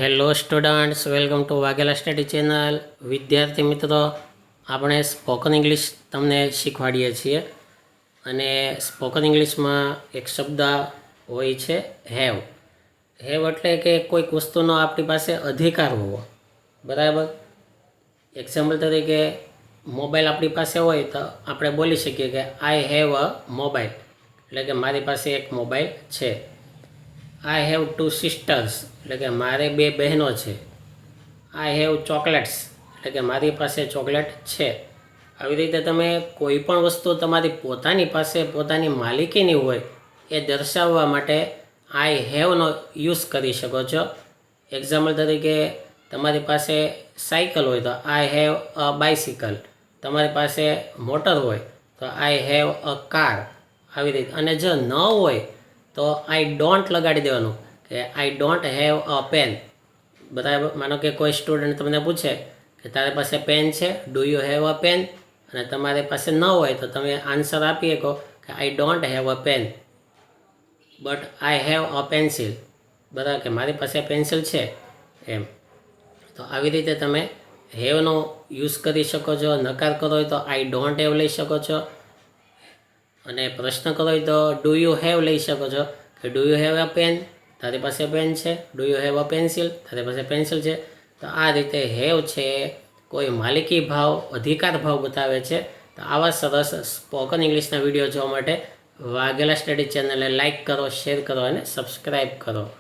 Hello students, welcome to Vaghela study channel. વિદ્યાર્થી મિત્રો, આપણે સ્પોકન ઇંગ્લિશ તમને શીખવાડીએ છીએ અને સ્પોકન ઇંગ્લિશમાં એક શબ્દ હોય છે હેવ. હેવ એટલે કે કોઈક વસ્તુનો આપણી પાસે અધિકાર હોવો, બરાબર. એક્ઝામ્પલ તરીકે મોબાઈલ આપણી પાસે હોય તો આપણે બોલી શકીએ કે આઈ હેવ અ મોબાઈલ, એટલે કે મારી પાસે એક મોબાઈલ છે. આઈ હેવ 2 સિસ્ટર્સ, એટલે કે મારે 2 બહેનો છે. આઈ હેવ ચોકલેટ્સ, એટલે કે મારી પાસે ચોકલેટ છે. આવી રીતે તમે કોઈ પણ વસ્તુ તમારી પોતાની પાસે પોતાની માલિકીની હોય એ દર્શાવવા માટે આઈ હેવનો યુઝ કરી શકો છો. એક્ઝામ્પલ તરીકે તમારી પાસે સાયકલ હોય તો આઈ હેવ અ બાઇસિકલ. તમારી પાસે મોટર હોય તો આઈ હેવ અ કાર. આવી રીતે. અને જો ન હોય તો આઈ ડોન્ટ લગાડી દેવાનું કે I don't have a pen, બરાબર. માનો કે કોઈ સ્ટુડન્ટ તમને પૂછે કે તારી પાસે પેન છે, do you have a pen, અને તમારી પાસે ન હોય તો તમે આન્સર આપી શકો કે I don't have a pen but I have a pencil, બરાબર, કે મારી પાસે પેન્સિલ છે એમ. તો આવી રીતે તમે હેવનો યુઝ કરી શકો છો. નકાર કરો હોય તો આઈ ડોન્ટ હેવ લઈ શકો છો, અને પ્રશ્ન કરો હોય તો ડુ યુ હેવ લઈ શકો છો કે do you have a pen, તારી પાસે પેન છે. Do you have a pencil, તારી પાસે પેન્સિલ છે. તો આ રીતે હેવ છે કોઈ માલિકી ભાવ, અધિકાર ભાવ બતાવે છે. તો આવા સરસ સ્પોકન ઇંગ્લિશના વિડીયો જોવા માટે વાઘેલા સ્ટડી ચેનલને લાઇક કરો, શેર કરો અને સબસ્ક્રાઈબ કરો.